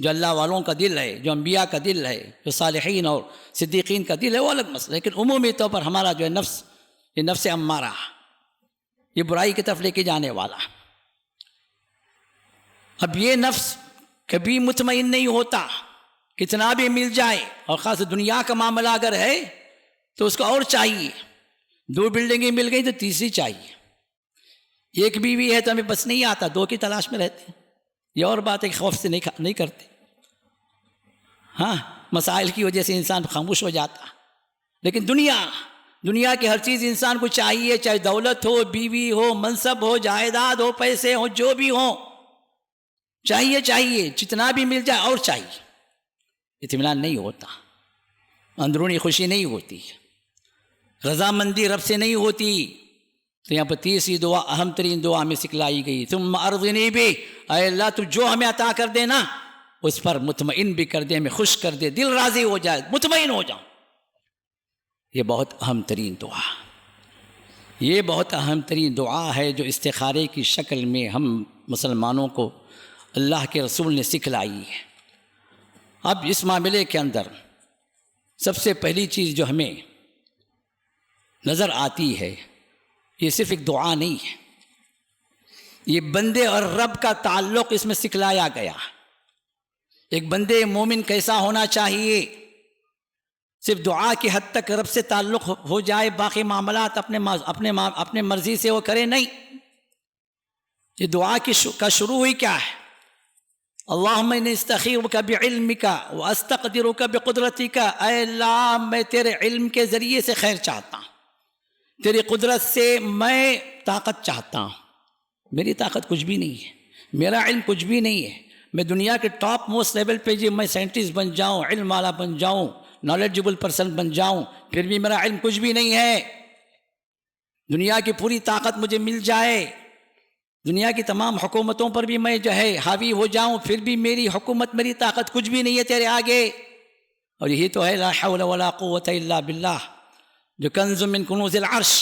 جو اللہ والوں کا دل ہے، جو انبیاء کا دل ہے، جو صالحین اور صدیقین کا دل ہے، وہ الگ مسئلہ ہے۔ لیکن عمومی طور پر ہمارا جو ہے نفس، یہ نفس امارہ، یہ برائی کی طرف لے کے جانے والا۔ اب یہ نفس کبھی مطمئن نہیں ہوتا، کتنا بھی مل جائے، اور خاص دنیا کا معاملہ اگر ہے تو اس کو اور چاہیے۔ 2 بلڈنگیں مل گئی تو تیسری چاہیے، 1 بیوی ہے تو ہمیں بس نہیں آتا، 2 کی تلاش میں رہتے ہیں۔ یہ اور بات ہے کہ خوف سے نہیں کرتے، ہاں مسائل کی وجہ سے انسان خاموش ہو جاتا۔ لیکن دنیا کی ہر چیز انسان کو چاہیے، چاہے دولت ہو، بیوی ہو، منصب ہو، جائیداد ہو، پیسے ہو، جو بھی ہو چاہیے، جتنا بھی مل جائے اور چاہیے۔ اطمینان نہیں ہوتا، اندرونی خوشی نہیں ہوتی، رضامندی رب سے نہیں ہوتی۔ تو یہاں پر تیسری دعا، اہم ترین دعا ہمیں سکھلائی گئی، ثم ارضنی بھی، اے اللہ تو جو ہمیں عطا کر دے نا اس پر مطمئن بھی کر دے، ہمیں خوش کر دے، دل راضی ہو جائے، مطمئن ہو جاؤں۔ یہ بہت اہم ترین دعا، یہ بہت اہم ترین دعا ہے جو استخارے کی شکل میں ہم مسلمانوں کو اللہ کے رسول نے سکھلائی ہے۔ اب اس معاملے کے اندر سب سے پہلی چیز جو ہمیں نظر آتی ہے، یہ صرف ایک دعا نہیں ہے، یہ بندے اور رب کا تعلق اس میں سکھلایا گیا۔ ایک بندے مومن کیسا ہونا چاہیے؟ صرف دعا کی حد تک رب سے تعلق ہو جائے، باقی معاملات اپنے مرضی سے وہ کرے نہیں۔ یہ دعا کا شروع ہی کیا ہے؟ اللہم انی استخیرک بعلمک واستقدرک بقدرتک، اے اللہ میں تیرے علم کے ذریعے سے خیر چاہتا ہوں، تیری قدرت سے میں طاقت چاہتا ہوں۔ میری طاقت کچھ بھی نہیں ہے، میرا علم کچھ بھی نہیں ہے، میں دنیا کے ٹاپ موسٹ لیول پہ جی میں سائنٹسٹ بن جاؤں، علم والا بن جاؤں، نالجبل پرسن بن جاؤں، پھر بھی میرا علم کچھ بھی نہیں ہے۔ دنیا کی پوری طاقت مجھے مل جائے، دنیا کی تمام حکومتوں پر بھی میں جو ہے حاوی ہو جاؤں، پھر بھی میری حکومت، میری طاقت کچھ بھی نہیں ہے تیرے آگے۔ اور یہی تو ہے لا حول ولا قوت الا باللہ، جو کنز من کنوز العرش،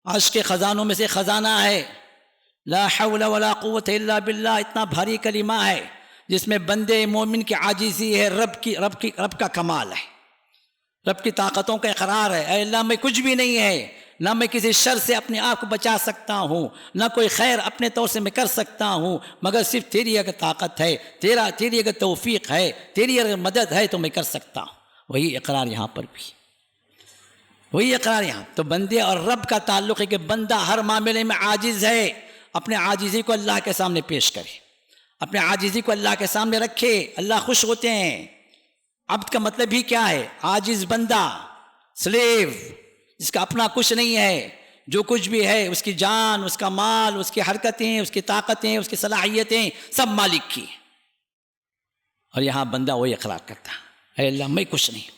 عرش کے خزانوں میں سے خزانہ ہے۔ لا حول ولا قوت الا باللہ اتنا بھاری کلمہ ہے جس میں بندے مومن کی عاجزی ہے، رب کا کمال ہے، رب کی طاقتوں کا اقرار ہے۔ اے اللہ میں کچھ بھی نہیں ہے، نہ میں کسی شر سے اپنے آپ کو بچا سکتا ہوں، نہ کوئی خیر اپنے طور سے میں کر سکتا ہوں، مگر صرف تیری اگر طاقت ہے، تیری اگر توفیق ہے، تیری اگر مدد ہے تو میں کر سکتا ہوں۔ وہی اقرار یہاں پر بھی، وہی اقرار یہاں۔ تو بندے اور رب کا تعلق ہے کہ بندہ ہر معاملے میں عاجز ہے، اپنے عاجزی کو اللہ کے سامنے پیش کرے، اپنے عاجزی کو اللہ کے سامنے رکھے، اللہ خوش ہوتے ہیں۔ عبد کا مطلب ہی کیا ہے؟ عاجز بندہ، سلیو، جس کا اپنا کچھ نہیں ہے، جو کچھ بھی ہے اس کی جان، اس کا مال، اس کی حرکتیں، اس کی طاقتیں، اس کی صلاحیتیں سب مالک کی۔ اور یہاں بندہ وہی اقرار کرتا ہے، اے اللہ میں کچھ نہیں،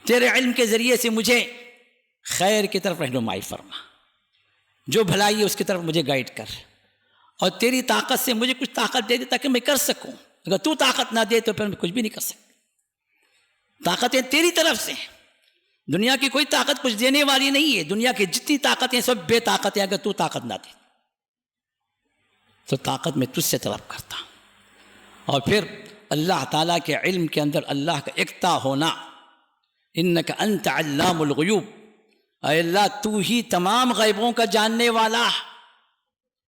تیرے علم کے ذریعے سے مجھے خیر کی طرف رہنمائی فرما، جو بھلائی ہے اس کی طرف مجھے گائیڈ کر، اور تیری طاقت سے مجھے کچھ طاقت دے دے تاکہ میں کر سکوں۔ اگر تو طاقت نہ دے تو پھر میں کچھ بھی نہیں کر سکتا۔ طاقتیں تیری طرف سے، دنیا کی کوئی طاقت کچھ دینے والی نہیں ہے، دنیا کی جتنی طاقتیں سب بے طاقت ہیں، اگر تو طاقت نہ دے تو طاقت میں تجھ سے طلب کرتا ہوں۔ اور پھر اللہ تعالیٰ کے علم کے اندر اللہ کا اکتا ہونا، انک انت علام الغیوب، اے اللہ تو ہی تمام غیبوں کا جاننے والا۔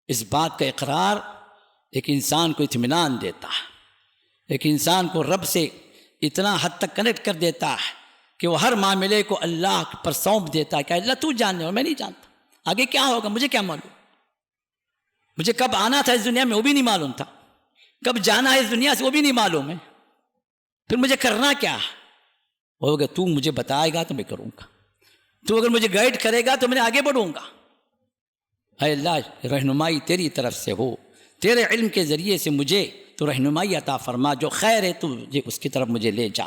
اس بات کا اقرار ایک انسان کو اطمینان دیتا ہے، ایک انسان کو رب سے اتنا حد تک کنیکٹ کر دیتا ہے کہ وہ ہر معاملے کو اللہ پر سونپ دیتا ہے کہ اللہ تو جاننے، اور میں نہیں جانتا آگے کیا ہوگا، مجھے کیا معلوم، مجھے کب آنا تھا اس دنیا میں وہ بھی نہیں معلوم تھا، کب جانا ہے اس دنیا سے وہ بھی نہیں معلوم ہے، پھر مجھے کرنا کیا ہے؟ وہ اگر تو مجھے بتائے گا تو میں کروں گا، تو اگر مجھے گائیڈ کرے گا تو میں آگے بڑھوں گا۔ اے اللہ رہنمائی تیری طرف سے ہو، تیرے علم کے ذریعے سے مجھے تو رہنمائی عطا فرما، جو خیر ہے تو اس کی طرف مجھے لے جا۔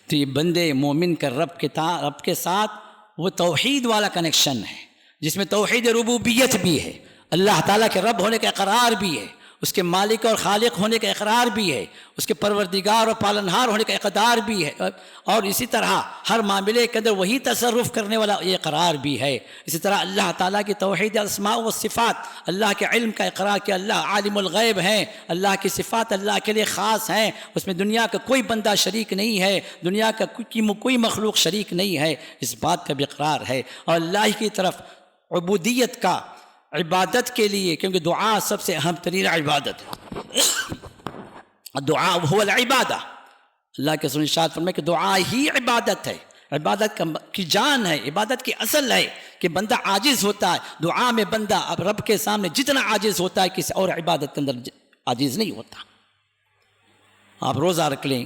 تو یہ بندے مومن کا رب کے ساتھ وہ توحید والا کنیکشن ہے، جس میں توحید ربوبیت بھی ہے، اللہ تعالیٰ کے رب ہونے کا اقرار بھی ہے، اس کے مالک اور خالق ہونے کا اقرار بھی ہے، اس کے پروردگار اور پالنہار ہونے کا اقرار بھی ہے، اور اسی طرح ہر معاملے کے اندر وہی تصرف کرنے والا یہ اقرار بھی ہے۔ اسی طرح اللہ تعالیٰ کی توحید اسماء و صفات، اللہ کے علم کا اقرار کہ اللہ عالم الغیب ہیں، اللہ کی صفات اللہ کے لیے خاص ہیں، اس میں دنیا کا کوئی بندہ شریک نہیں ہے، دنیا کا کوئی مخلوق شریک نہیں ہے، اس بات کا بھی اقرار ہے۔ اور اللہ کی طرف عبودیت کا، عبادت کے لیے، کیونکہ دعا سب سے اہم ترین عبادت ہے، دعا هو العبادہ، اللہ کے رسول ارشاد فرمائے کہ دعا ہی عبادت ہے، عبادت کی جان ہے، عبادت کی اصل ہے کہ بندہ عاجز ہوتا ہے، دعا میں بندہ اب رب کے سامنے جتنا عاجز ہوتا ہے کسی اور عبادت کے اندر عاجز نہیں ہوتا۔ آپ روزہ رکھ لیں،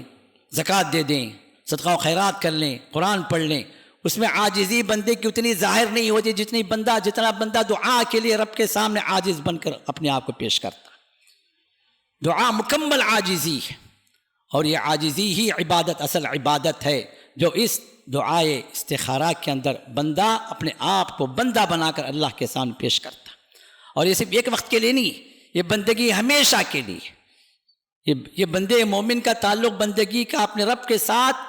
زکوٰۃ دے دیں، صدقہ و خیرات کر لیں، قرآن پڑھ لیں، اس میں عاجزی بندے کی اتنی ظاہر نہیں ہوتی جتنا بندہ دعا کے لیے رب کے سامنے عاجز بن کر اپنے آپ کو پیش کرتا۔ دعا مکمل عاجزی ہے، اور یہ عاجزی ہی عبادت، اصل عبادت ہے، جو اس دعائے استخارہ کے اندر بندہ اپنے آپ کو بندہ بنا کر اللہ کے سامنے پیش کرتا۔ اور یہ صرف ایک وقت کے لیے نہیں، یہ بندگی ہمیشہ کے لیے، یہ بندے مومن کا تعلق بندگی کا اپنے رب کے ساتھ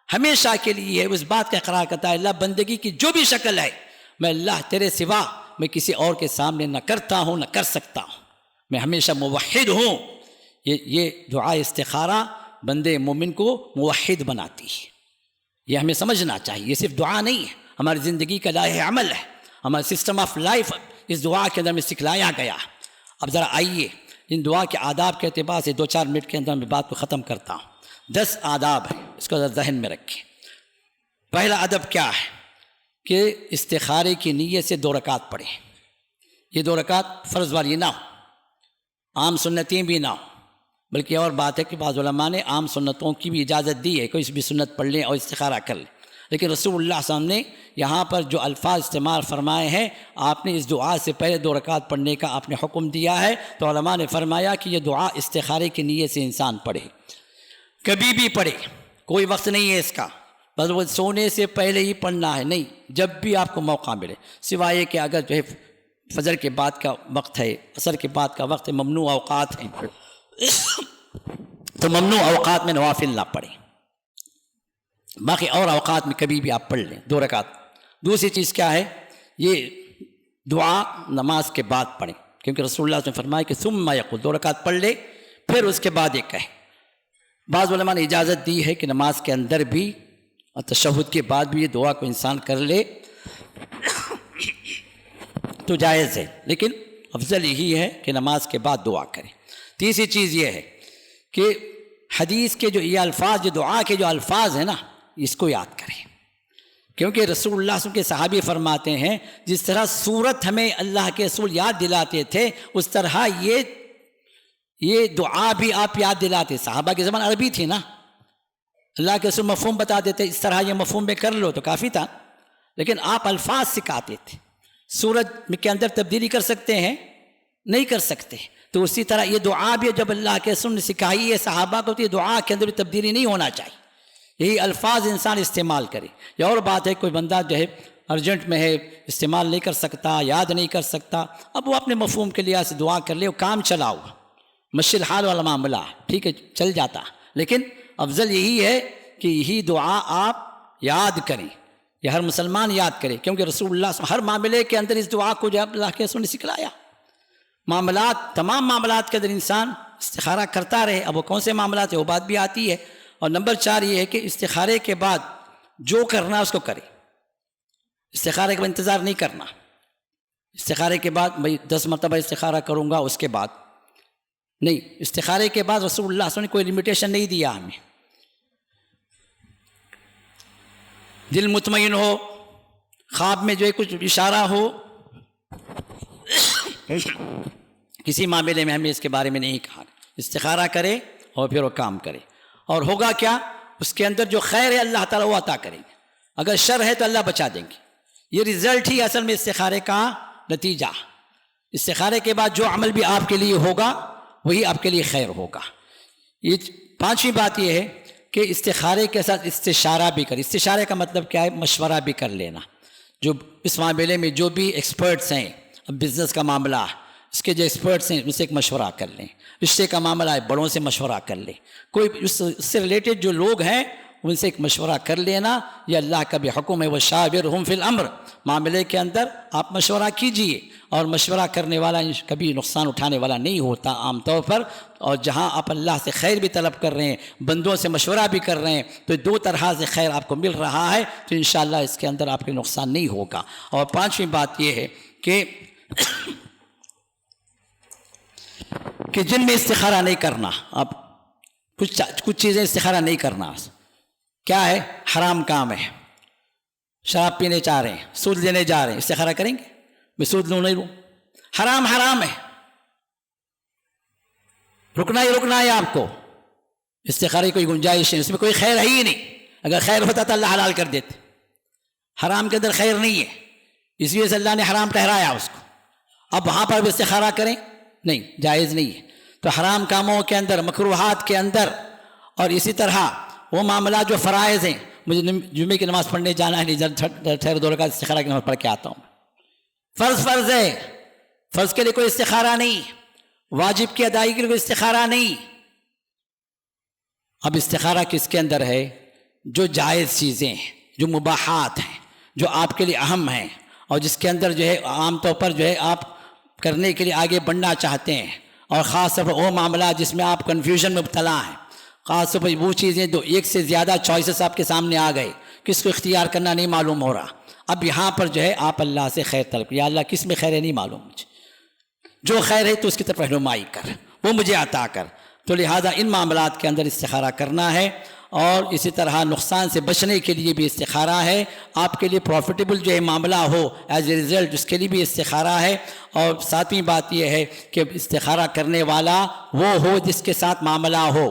ہمیشہ کے لیے ہے۔ اس بات کا اقرار کرتا ہے اللہ بندگی کی جو بھی شکل ہے، میں اللہ تیرے سوا میں کسی اور کے سامنے نہ کرتا ہوں نہ کر سکتا ہوں، میں ہمیشہ موحد ہوں۔ یہ دعا استخارہ بندے مومن کو موحد بناتی ہے، یہ ہمیں سمجھنا چاہیے۔ یہ صرف دعا نہیں ہے، ہماری زندگی کا لائحہ عمل ہے، ہمارا سسٹم آف لائف اس دعا کے اندر میں سکھلایا گیا۔ اب ذرا آئیے ان دعا کے آداب کے اعتبار سے 2-4 منٹ کے اندر میں بات کو ختم کرتا ہوں۔ 10 آداب ہیں، اس کو ذہن میں رکھیں۔ پہلا ادب کیا ہے کہ استخارے کی نیت سے 2 رکعت پڑھیں۔ یہ 2 رکعت فرض والی نہ ہو، عام سنتیں بھی نہ ہو، بلکہ اور بات ہے کہ بعض علماء نے عام سنتوں کی بھی اجازت دی ہے، کوئی بھی سنت پڑھ لیں اور استخارہ کر لیں، لیکن رسول اللہ صلی اللہ علیہ وسلم نے یہاں پر جو الفاظ استعمال فرمائے ہیں، آپ نے اس دعا سے پہلے 2 رکعت پڑھنے کا آپ نے حکم دیا ہے، تو علماء نے فرمایا کہ یہ دعا استخارے کی نیت سے انسان پڑھے، کبھی بھی پڑھے، کوئی وقت نہیں ہے اس کا، بس وہ سونے سے پہلے ہی پڑھنا ہے، نہیں، جب بھی آپ کو موقع ملے، سوائے کہ اگر جو ہے فجر کے بعد کا وقت ہے، عصر کے بعد کا وقت ہے، ممنوع اوقات ہیں تو ممنوع اوقات میں نوافل نہ پڑھیں، باقی اور اوقات میں کبھی بھی آپ پڑھ لیں 2 رکعت۔ دوسری چیز کیا ہے، یہ دعا نماز کے بعد پڑھیں، کیونکہ رسول اللہ نے فرمایا کہ ثم یقول، 2 رکعت پڑھ لے پھر اس کے بعد یہ کہے۔ بعض علماء نے اجازت دی ہے کہ نماز کے اندر بھی اور تشہد کے بعد بھی یہ دعا کو انسان کر لے، تو جائز ہے، لیکن افضل یہی ہے کہ نماز کے بعد دعا کریں۔ تیسری چیز یہ ہے کہ حدیث کے جو یہ الفاظ، جو دعا کے جو الفاظ ہیں نا، اس کو یاد کریں، کیونکہ رسول اللہ صلی اللہ علیہ وسلم کے صحابی فرماتے ہیں جس طرح سورت ہمیں اللہ کے رسول یاد دلاتے تھے، اس طرح یہ دعا بھی آپ یاد دلاتے۔ صحابہ کے زمان عربی تھی نا، اللہ کے رسول مفہوم بتا دیتے، اس طرح یہ مفہوم میں کر لو تو کافی تھا، لیکن آپ الفاظ سکھاتے تھے۔ سورت کے اندر تبدیلی کر سکتے ہیں؟ نہیں کر سکتے۔ تو اسی طرح یہ دعا بھی جب اللہ کے رسول نے سکھائی ہے صحابہ کو، تو یہ دعا کے اندر تبدیلی نہیں ہونا چاہیے، یہی الفاظ انسان استعمال کرے۔ یہ اور بات ہے کوئی بندہ جو ہے ارجنٹ میں ہے، استعمال نہیں کر سکتا، یاد نہیں کر سکتا، اب وہ اپنے مفہوم کے لحاظ سے دعا کر لے، وہ کام چلا ہوا مشی الحال والا معاملہ، ٹھیک ہے چل جاتا، لیکن افضل یہی ہے کہ یہی دعا آپ یاد کریں، یہ ہر مسلمان یاد کرے، کیونکہ رسول اللہ صلی اللہ علیہ وسلم ہر معاملے کے اندر اس دعا کو جو اللہ کے رسول نے سکھلایا۔ معاملات، تمام معاملات کے اندر انسان استخارہ کرتا رہے، اب وہ کون سے معاملات ہیں وہ بات بھی آتی ہے۔ اور نمبر 4 یہ ہے کہ استخارے کے بعد جو کرنا ہے اس کو کرے، استخارے کے بعد انتظار نہیں کرنا، استخارے کے بعد میں 10 مرتبہ استخارہ کروں گا اس کے بعد نہیں، استخارے کے بعد رسول اللہ صلی اللہ علیہ وسلم نے کوئی لمیٹیشن نہیں دیا ہمیں، دل مطمئن ہو، خواب میں جو ہے کچھ اشارہ ہو، کسی معاملے میں ہمیں اس کے بارے میں نہیں کہا، استخارہ کرے اور پھر وہ کام کرے، اور ہوگا کیا اس کے اندر جو خیر ہے اللہ تعالیٰ وہ عطا کریں گے، اگر شر ہے تو اللہ بچا دیں گے۔ یہ رزلٹ ہی اصل میں استخارے کا نتیجہ، استخارے کے بعد جو عمل بھی آپ کے لیے ہوگا وہی آپ کے لیے خیر ہوگا۔ یہ 5ویں بات یہ ہے کہ استخارے کے ساتھ استشارہ بھی کریں۔ استشارے کا مطلب کیا ہے؟ مشورہ بھی کر لینا، جو اس معاملے میں جو بھی ایکسپرٹس ہیں، اب بزنس کا معاملہ اس کے جو ایکسپرٹس ہیں ان سے ایک مشورہ کر لیں، رشتے کا معاملہ ہے بڑوں سے مشورہ کر لیں، کوئی اس سے ریلیٹڈ جو لوگ ہیں ان سے ایک مشورہ کر لینا، یہ اللہ کا بھی حکم ہے وَشَاوِرْهُمْ فِي الْأَمْرِ، معاملے کے اندر آپ مشورہ کیجئے، اور مشورہ کرنے والا کبھی نقصان اٹھانے والا نہیں ہوتا عام طور پر، اور جہاں آپ اللہ سے خیر بھی طلب کر رہے ہیں، بندوں سے مشورہ بھی کر رہے ہیں، تو 2 طرح سے خیر آپ کو مل رہا ہے، تو انشاءاللہ اس کے اندر آپ کے نقصان نہیں ہوگا۔ اور 5ویں بات یہ ہے کہ جن میں استخارہ نہیں کرنا، اب کچھ چیزیں استخارہ نہیں کرنا، کیا ہے؟ حرام کام ہے، شراب پینے چاہ رہے ہیں، سود لینے جا رہے ہیں، استخارہ کریں گے میں سود لوں نہیں لوں؟ حرام ہے، رکنا ہے آپ کو، استخارے کی کوئی گنجائش نہیں، اس میں کوئی خیر ہے ہی نہیں، اگر خیر ہوتا تو اللہ حلال کر دیتے، حرام کے اندر خیر نہیں ہے، اس لیے سے اللہ نے حرام ٹھہرایا اس کو، اب وہاں پر بھی استخارہ کریں نہیں، جائز نہیں ہے۔ تو حرام کاموں کے اندر، مکروہات کے اندر، اور اسی طرح وہ معاملات جو فرائض ہیں، مجھے جمعے کی نماز پڑھنے جانا ہے، نہیں ٹھہر 2 رکعت استخارہ کی نماز پڑھ کے آتا ہوں، فرض ہے، فرض کے لیے کوئی استخارہ نہیں، واجب کی ادائیگی کے لیے کوئی استخارہ نہیں۔ اب استخارہ کس کے اندر ہے؟ جو جائز چیزیں ہیں، جو مباحات ہیں، جو آپ کے لیے اہم ہیں، اور جس کے اندر جو ہے عام طور پر جو ہے آپ کرنے کے لیے آگے بڑھنا چاہتے ہیں، اور خاص طور پر وہ معاملات جس میں آپ کنفیوژن میں مبتلا ہیں، خاص طور پر وہ چیزیں جو ایک سے زیادہ چوائسز آپ کے سامنے آ گئے، کس کو اختیار کرنا نہیں معلوم ہو رہا، اب یہاں پر جو ہے آپ اللہ سے خیر طلب، یا اللہ کس میں خیر ہے نہیں معلوم مجھے، جو خیر ہے تو اس کی طرف رہنمائی کر، وہ مجھے عطا کر، تو لہٰذا ان معاملات کے اندر استخارہ کرنا ہے۔ اور اسی طرح نقصان سے بچنے کے لیے بھی استخارہ ہے، آپ کے لیے پروفیٹیبل جو ہے معاملہ ہو ایز اے رزلٹ، اس کے لیے بھی استخارہ ہے۔ اور 7ویں بات یہ ہے کہ استخارہ کرنے والا وہ ہو جس کے ساتھ معاملہ ہو،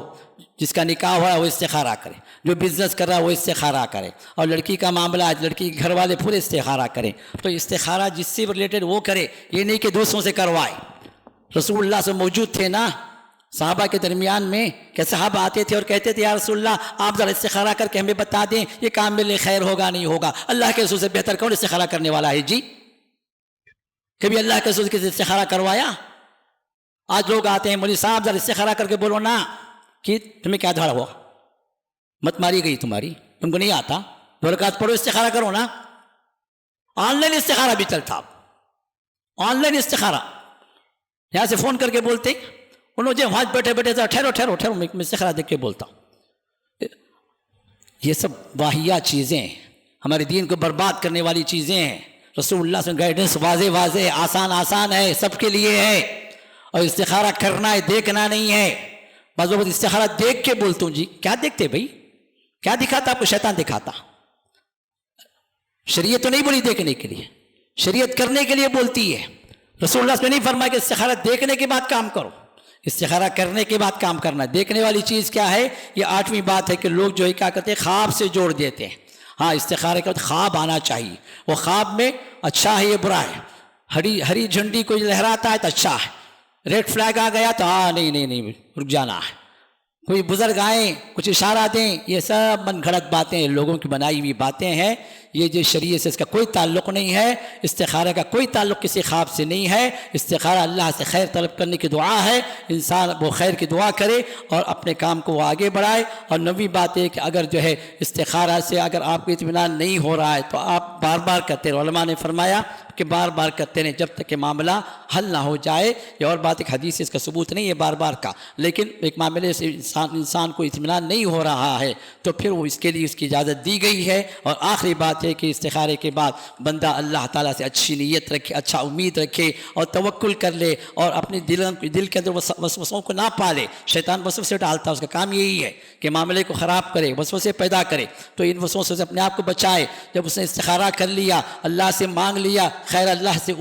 جس کا نکاح ہوا ہے وہ استخارہ کرے، جو بزنس کر رہا ہے وہ استخارہ کرے، اور لڑکی کا معاملہ ہے لڑکی کے گھر والے پورے استخارہ کریں، تو استخارہ جس سے ریلیٹڈ وہ کرے، یہ نہیں کہ دوسروں سے کروائے۔ رسول اللہ سے موجود تھے نا صحابہ کے درمیان میں، کہ صحابہ آتے تھے اور کہتے تھے یا رسول اللہ آپ ذرا استخارہ کر کے ہمیں بتا دیں یہ کام میرے لیے خیر ہوگا نہیں ہوگا، اللہ کے رسول سے بہتر کون استخارہ کرنے والا ہے؟ جی کبھی اللہ کے رسول کے استخارہ کروایا؟ آج لوگ آتے ہیں مولوی صاحب ذرا استخارہ کر کے بولو نا کہ تمہیں کیا دھڑ ہوا، مت ماری گئی تمہاری، تم کو نہیں آتا، 2 رکعت پڑھو استخارہ کرو نا۔ آن لائن استخارہ بھی چلتا، آن لائن استخارہ، یہاں سے فون کر کے بولتے انہوں جو وہاں بیٹھے ذرا ٹھہرو میں استخارہ دیکھ کے بولتا ہوں۔ یہ سب واہیات چیزیں ہیں، ہمارے دین کو برباد کرنے والی چیزیں ہیں، رسول اللہ سے گائیڈنس واضح واضح آسان ہے، سب کے لیے ہے، اور استخارہ کرنا ہے، دیکھنا نہیں ہے۔ بعض وقت استخارہ دیکھ کے بولتا ہوں، جی کیا دیکھتے بھائی، کیا دکھاتا آپ کو؟ شیطان دکھاتا۔ شریعت تو نہیں بولی دیکھنے کے لیے، شریعت کرنے کے لیے بولتی ہے۔ رسول اللہ نے نہیں فرمایا کہ استخارہ دیکھنے کے بعد کام کرو، استخارہ کرنے کے بعد کام کرنا۔ دیکھنے والی چیز کیا ہے؟ یہ 8ویں بات ہے کہ لوگ جو ہے کیا کرتے ہیں، خواب سے جوڑ دیتے ہیں۔ ہاں، استخارے کے بعد خواب آنا چاہیے، وہ خواب میں اچھا ہے یا برا ہے، ہری جھنڈی کوئی لہراتا ہے تو اچھا ہے، ریڈ فلیگ آ گیا تو ہاں نہیں رک جانا ہے، کوئی بزرگ آئیں کچھ اشارہ دیں، یہ سب من گھڑت باتیں، لوگوں کی بنائی ہوئی باتیں ہیں۔ یہ جو شریعت سے اس کا کوئی تعلق نہیں ہے، استخارہ کا کوئی تعلق کسی خواب سے نہیں ہے۔ استخارہ اللہ سے خیر طلب کرنے کی دعا ہے، انسان وہ خیر کی دعا کرے اور اپنے کام کو وہ آگے بڑھائے۔ اور نویں بات ہے کہ اگر جو ہے استخارہ سے اگر آپ کو اطمینان نہیں ہو رہا ہے تو آپ بار بار کرتے رہو۔ علماء نے فرمایا کہ بار بار کرتے رہیں جب تک کہ معاملہ حل نہ ہو جائے۔ یہ اور بات ایک حدیث سے اس کا ثبوت نہیں ہے بار بار کا، لیکن ایک معاملے سے انسان کو اطمینان نہیں ہو رہا ہے تو پھر وہ اس کے لیے اس کی اجازت دی گئی ہے۔ اور آخری بات ہے کہ استخارے کے بعد بندہ اللہ تعالیٰ سے اچھی نیت رکھے، اچھا امید رکھے اور توکل کر لے، اور اپنے دل کے اندر وسوسوں کو نہ پالے۔ شیطان وسوسے ڈالتا ہے، اس کا کام یہی ہے کہ معاملے کو خراب کرے، وسوسے پیدا کرے، تو ان وسوسوں سے اپنے آپ کو بچائے۔ جب اس نے استخارہ کر لیا، اللہ سے مانگ لیا، خیر اللہ سے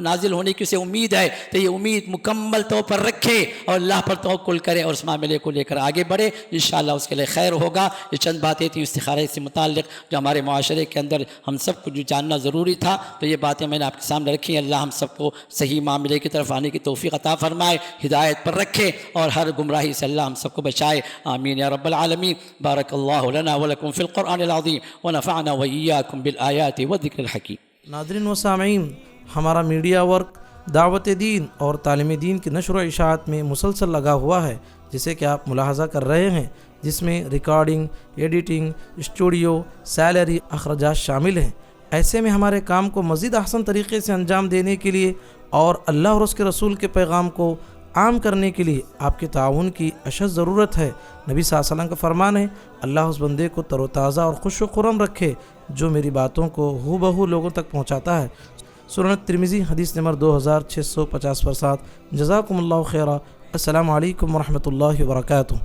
نازل ہونے کی اسے امید ہے، تو یہ امید مکمل طور پر رکھے اور اللہ پر توکل کرے اور اس معاملے کو لے کر آگے بڑھے، انشاءاللہ اس کے لیے خیر ہوگا۔ یہ چند باتیں تھیں استخارے سے متعلق جو ہمارے معاشرے کے اندر ہم سب کو جو جاننا ضروری تھا، تو یہ باتیں میں نے آپ کے سامنے رکھی ہیں۔ اللہ ہم سب کو صحیح معاملے کی طرف آنے کی توفیق عطا فرمائے، ہدایت پر رکھے اور ہر گمراہی سے اللہ ہم سب کو بچائے، آمین یا رب العالمین۔ بارک اللہ لنا ولکم فی القرآن العظیم ونفعنا وإیاکم بالآیات والذکر الحکیم۔ ناظرین و سامعین، ہمارا میڈیا ورک دعوت دین اور تعلیم دین کی نشر و اشاعت میں مسلسل لگا ہوا ہے، جسے کہ آپ ملاحظہ کر رہے ہیں، جس میں ریکارڈنگ، ایڈیٹنگ، اسٹوڈیو، سیلری، اخراجات شامل ہیں۔ ایسے میں ہمارے کام کو مزید احسن طریقے سے انجام دینے کے لیے اور اللہ اور اس کے رسول کے پیغام کو عام کرنے کے لیے آپ کے تعاون کی اشد ضرورت ہے۔ نبی صلی اللہ علیہ وسلم کا فرمان ہے، اللہ اس بندے کو تر و تازہ اور خوش و خرم رکھے جو میری باتوں کو ہو بہو لوگوں تک پہنچاتا ہے۔ سنن ترمذی حدیث نمبر 2650 پر 7۔ جزاکم اللہ خیرہ۔ السلام علیکم ورحمۃ اللہ وبرکاتہ۔